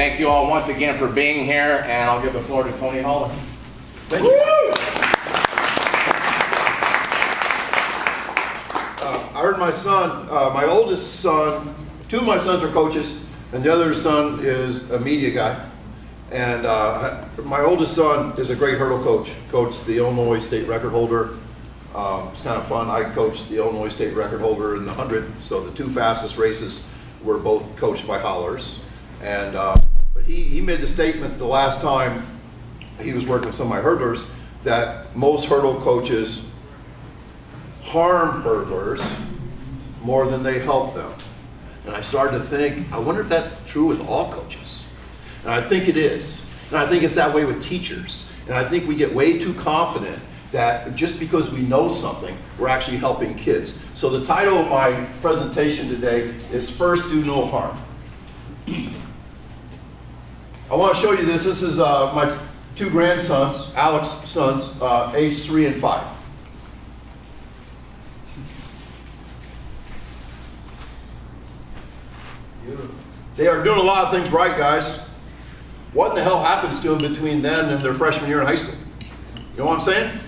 Thank you all once again for being here, and I'll give the floor to Tony Haller. Thank you. I heard my son, my oldest son, two of my sons are coaches, and the other son is a media guy. And my oldest son is a great hurdle coach. Coached the Illinois state record holder. It's kind of fun. I coached the Illinois state record holder in the 100. So the two fastest races were both coached by Hollers. And but he made the statement the last time he was working with some of my hurdlers that most hurdle coaches harm hurdlers more than they help them. And I started to think, I wonder if that's true with all coaches. And I think it is. And I think it's that way with teachers. And I think we get way too confident that just because we know something, we're actually helping kids. So the title of my presentation today is First Do No Harm. I want to show you this. This is my two grandsons, Alex's sons, age 3 and 5. They are doing a lot of things right, guys. What in the hell happens to them between then and their freshman year in high school? You know what I'm saying?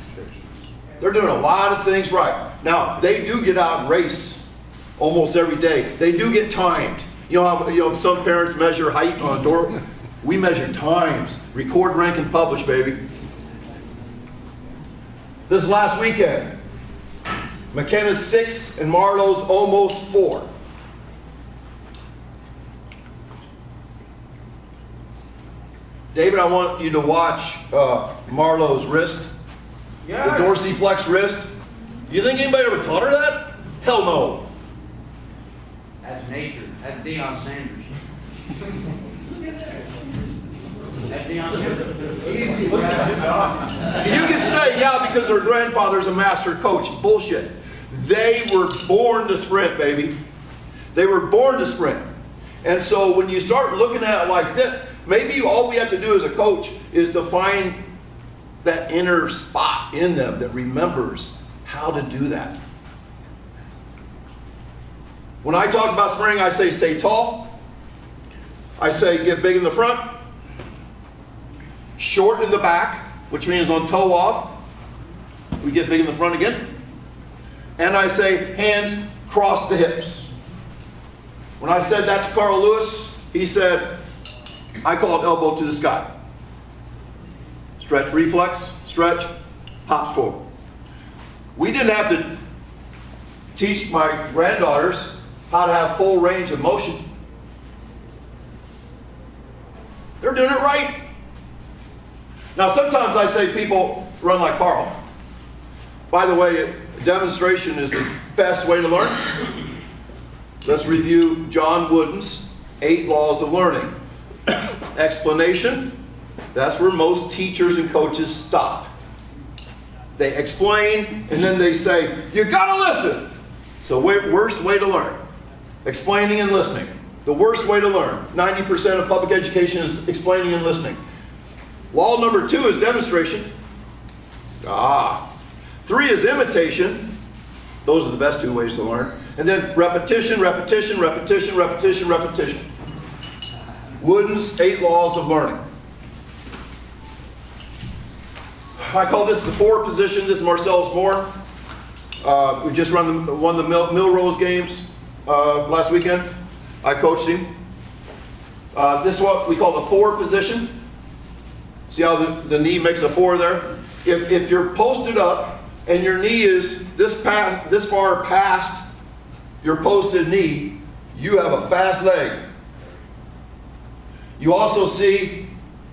They're doing a lot of things right. Now, they do get out and race almost every day. They do get timed. You know how some parents measure height on a door? We measure times. Record, rank, and publish, baby. This last weekend, McKenna's 6 and Marlowe's almost 4. David, I want you to watch Marlowe's wrist, the dorsiflex wrist. You think anybody ever taught her that? Hell no. That's nature. That's Deion Sanders. That's Deion Sanders. You can say, yeah, because her grandfather's a master coach. Bullshit. They were born to sprint, baby. They were born to sprint. And so when you start looking at it like this, maybe all we have to do as a coach is to find that inner spot in them that remembers how to do that. When I talk about sprinting, I say stay tall. I say get big in the front. Short in the back, which means on toe off. We get big in the front again. And I say hands cross the hips. When I said that to Carl Lewis, he said, I call it elbow to the sky. Stretch reflex, stretch, hops forward. We didn't have to teach my granddaughters how to have full range of motion. They're doing it right. Now sometimes I say people run like Carl. By the way, demonstration is the best way to learn. Let's review John Wooden's 8 laws of learning. Explanation, that's where most teachers and coaches stop. They explain and then they say, you gotta listen. It's the worst way to learn. Explaining and listening. The worst way to learn. 90% of public education is explaining and listening. Law number 2 is demonstration. 3 is imitation. Those are the best 2 ways to learn. And then repetition, repetition, repetition, repetition, repetition. Wooden's 8 laws of learning. I call this the 4 position. This is Marcellus Moore. We just won the Milrose games last weekend. I coached him. This is what we call the 4 position. See how the knee makes a 4 there? If you're posted up and your knee is this far past your posted knee, you have a fast leg. You also see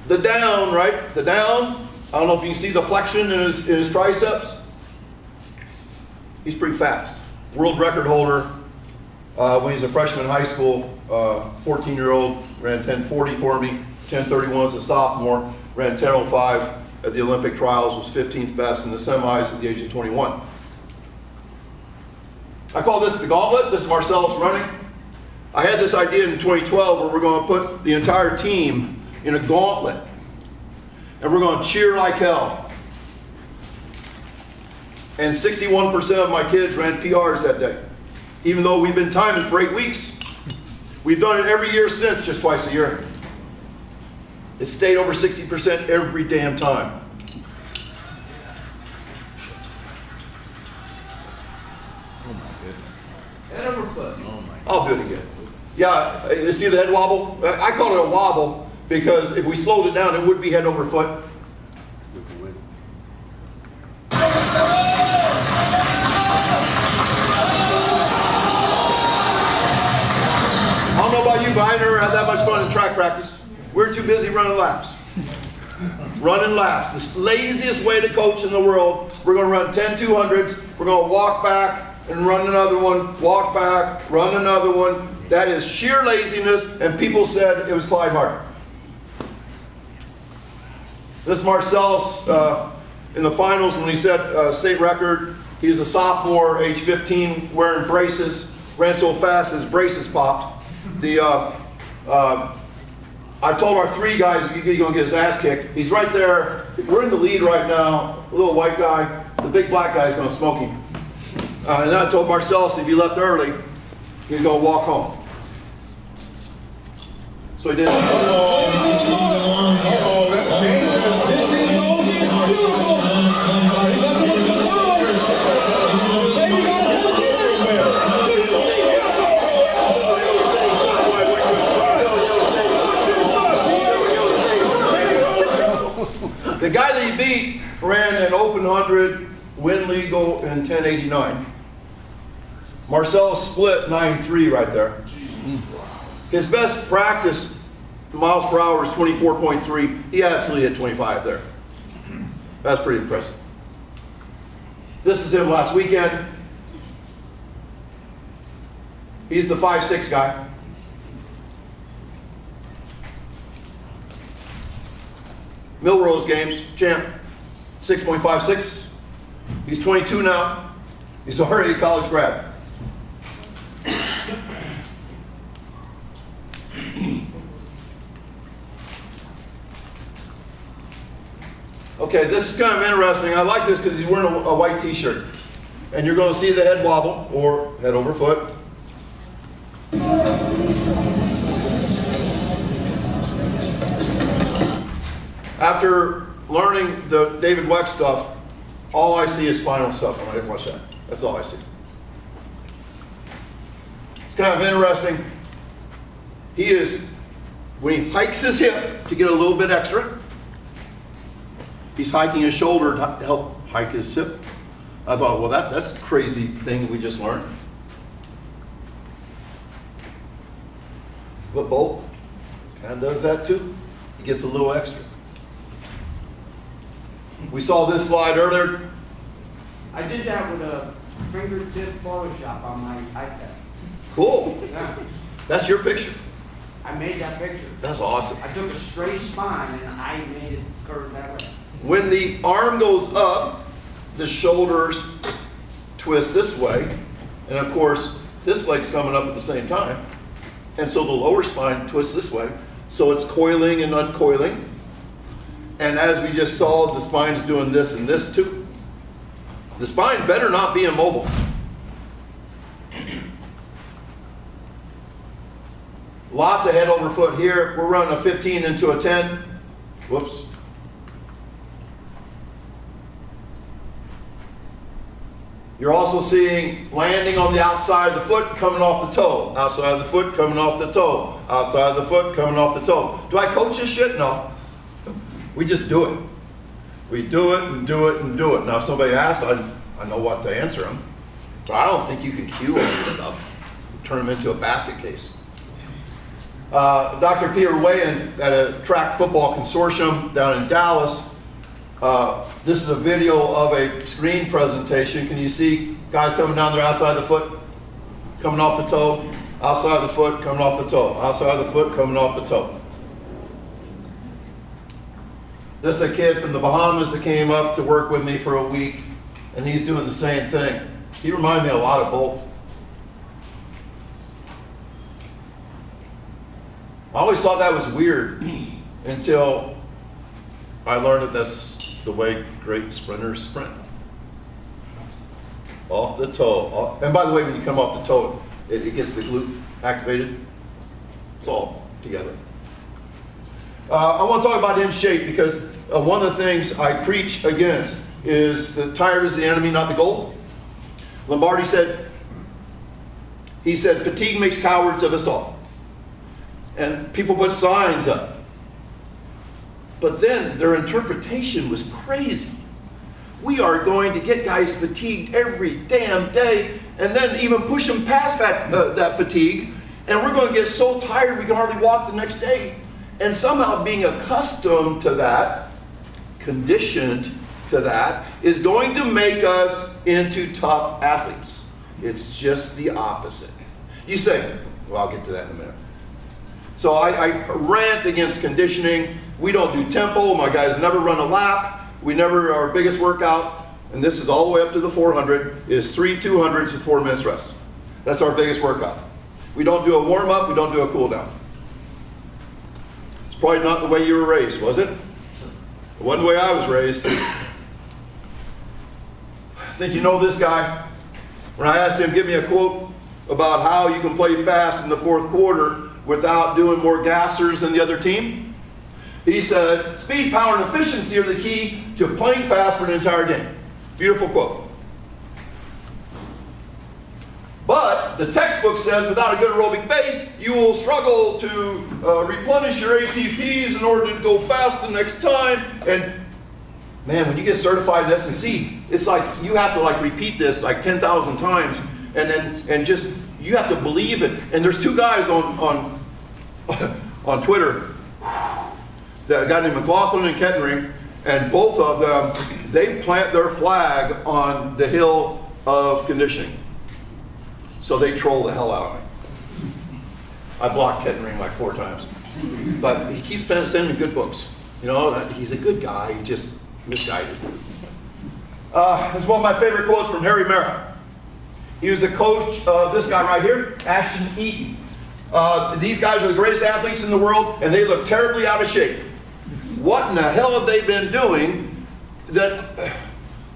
the down, right? The down. I don't know if you can see the flexion in his triceps. He's pretty fast. World record holder when he's a freshman in high school. 14-year-old ran 10:40 for me. 10:31 as a sophomore. Ran 10:05 at the Olympic trials. Was 15th best in the semis at the age of 21. I call this the gauntlet. This is Marcellus running. I had this idea in 2012 where we're going to put the entire team in a gauntlet. And we're going to cheer like hell. And 61% of my kids ran PRs that day. Even though we've been timing for 8 weeks. We've done it every year since, just twice a year. It stayed over 60% every damn time. Oh my goodness. Head over foot. Oh my. I'll do it again. Yeah, you see the head wobble? I call it a wobble because if we slowed it down, it would be head over foot. I don't know about you, but I never had that much fun in track practice. We're too busy running laps. Running laps. The laziest way to coach in the world. We're going to run 10 200s. We're going to walk back and run another one. Walk back, run another one. That is sheer laziness, and people said it was Clyde Hart. This Marcellus in the finals when he set state record. He was a sophomore, age 15, wearing braces. Ran so fast his braces popped. I told our three guys, you're going to get his ass kicked. He's right there. We're in the lead right now. The little white guy. The big black guy is going to smoke him. And then I told Marcellus if he left early, he's going to walk home. So he did. Uh-oh, that's dangerous. This is going to get beautiful. That's what it's on. Baby, gotta come get The guy that he beat ran an open 100, win legal in 1089. Marcellus split 9.3 right there. His best practice miles per hour is 24.3. He absolutely hit 25 there. That's pretty impressive. This is him last weekend. He's the 5'6" guy. Milrose Games, champ, 6.56. He's 22 now. He's already a college grad. Okay, this is kind of interesting. I like this because he's wearing a white t-shirt. And you're going to see the head wobble, or head over foot. After learning the David Weck stuff, all I see is spinal stuff when I watch that. That's all I see. It's kind of interesting. He is, when he hikes his hip to get a little bit extra, he's hiking his shoulder to help hike his hip. I thought, well, that's a crazy thing we just learned. But Bolt kind of does that too. He gets a little extra. We saw this slide earlier. I did that with a fingertip Photoshop on my iPad. Cool. Yeah. That's your picture. I made that picture. That's awesome. I took a straight spine and I made it curve that way. When the arm goes up, the shoulders twist this way. And of course, this leg's coming up at the same time. And so the lower spine twists this way. So it's coiling and uncoiling. And as we just saw, the spine's doing this and this too. The spine better not be immobile. Lots of head over foot here. We're running a 15 into a 10. Whoops. You're also seeing landing on the outside of the foot, coming off the toe. Outside of the foot, coming off the toe. Outside of the foot, coming off the toe. Do I coach this shit? No. We just do it. We do it and do it and do it. Now, if somebody asks, I know what to answer them. But I don't think you can cue all this stuff. Turn them into a basket case. Dr. Peter Wayan at a track football consortium down in Dallas. This is a video of a screen presentation. Can you see guys coming down there outside the foot, coming off the toe, outside the foot, coming off the toe, outside the foot, coming off the toe. This is a kid from the Bahamas that came up to work with me for a week, and he's doing the same thing. He reminded me a lot of Bolt. I always thought that was weird until I learned that that's the way great sprinters sprint. Off the toe. And by the way, when you come off the toe, it gets the glute activated. It's all together. I want to talk about in shape because one of the things I preach against is that tired is the enemy, not the goal. Lombardi said, fatigue makes cowards of us all. And people put signs up. But then their interpretation was crazy. We are going to get guys fatigued every damn day and then even push them past that fatigue. And we're going to get so tired we can hardly walk the next day. And somehow being accustomed to that, conditioned to that, is going to make us into tough athletes. It's just the opposite. You say, well, I'll get to that in a minute. So I rant against conditioning. We don't do tempo. My guys never run a lap. Our biggest workout, and this is all the way up to the 400, is 3 200s with 4 minutes rest. That's our biggest workout. We don't do a warm-up. We don't do a cool-down. It's probably not the way you were raised, was it? It wasn't the way I was raised. I think you know this guy. When I asked him, give me a quote about how you can play fast in the fourth quarter without doing more gassers than the other team, he said, speed, power, and efficiency are the key to playing fast for an entire game. Beautiful quote. But the textbook says without a good aerobic base, you will struggle to replenish your ATPs in order to go fast the next time. And man, when you get certified in S&C, it's like you have to repeat this 10,000 times, and just you have to believe it. And there's 2 guys on Twitter, a guy named McLaughlin and Kettering, and both of them, they plant their flag on the hill of conditioning. So they troll the hell out of me. I blocked Kettering 4 times. But he keeps sending me good books. He's a good guy, he just misguided. It's one of my favorite quotes from Harry Mara. He was the coach of this guy right here, Ashton Eaton. These guys are the greatest athletes in the world, and they look terribly out of shape. What in the hell have they been doing that,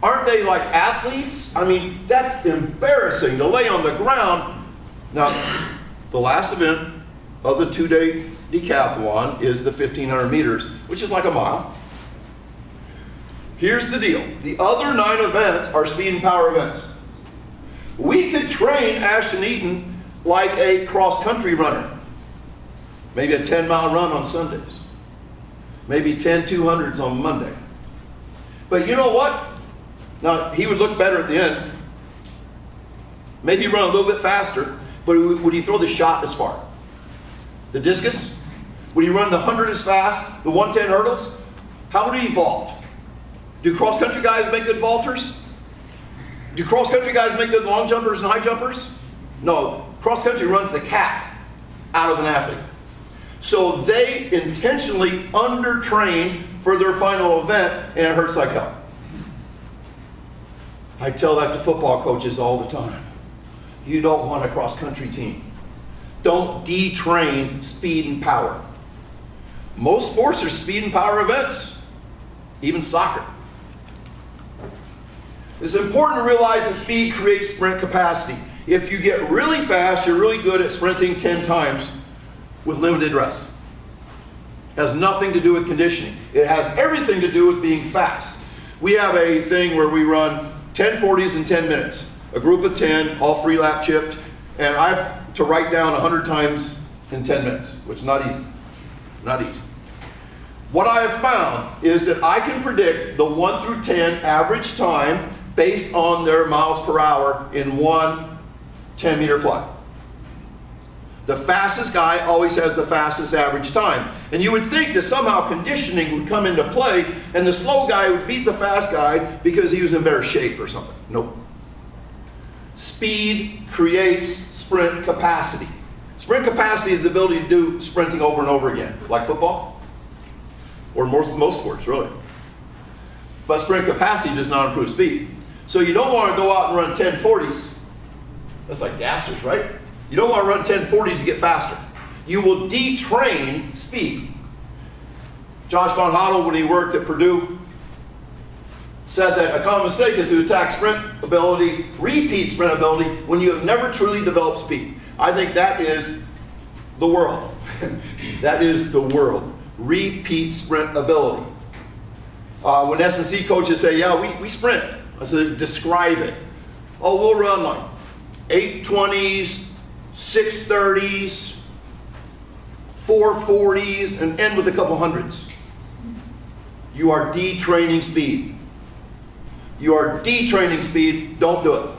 aren't they like athletes? I mean, that's embarrassing to lay on the ground. Now, the last event of the 2-day decathlon is the 1,500 meters, which is like a mile. Here's the deal. The other 9 events are speed and power events. We could train Ashton Eaton like a cross-country runner. Maybe a 10-mile run on Sundays. Maybe 10 200s on Monday. But you know what? Now, he would look better at the end. Maybe run a little bit faster, but would he throw the shot as far? The discus? Would he run the 100 as fast? The 110 hurdles? How would he vault? Do cross-country guys make good vaulters? Do cross-country guys make good long jumpers and high jumpers? No. Cross-country runs the cat out of an athlete. So they intentionally undertrain for their final event, and it hurts like hell. I tell that to football coaches all the time. You don't want a cross-country team. Don't detrain speed and power. Most sports are speed and power events, even soccer. It's important to realize that speed creates sprint capacity. If you get really fast, you're really good at sprinting 10 times with limited rest. It has nothing to do with conditioning. It has everything to do with being fast. We have a thing where we run 10 40s in 10 minutes. A group of 10, all free lap chipped, and I have to write down 100 times in 10 minutes, which is not easy. Not easy. What I have found is that I can predict the 1 through 10 average time based on their miles per hour in one 10-meter flight. The fastest guy always has the fastest average time. And you would think that somehow conditioning would come into play and the slow guy would beat the fast guy because he was in better shape or something. Nope. Speed creates sprint capacity. Sprint capacity is the ability to do sprinting over and over again, like football, or most sports, really. But sprint capacity does not improve speed. So you don't want to go out and run 10 40s. That's like gassers, right? You don't want to run 10 40s to get faster. You will detrain speed. Josh Von Hodel, when he worked at Purdue, said that a common mistake is to attack sprint ability, repeat sprint ability, when you have never truly developed speed. I think that is the world. That is the world. repeat sprint ability. When S&C coaches say, yeah, we sprint, I said, describe it. Oh, we'll run like 8:20s, 6:30s, 4:40s, and end with a couple hundreds. You are detraining speed. You are detraining speed, don't do it.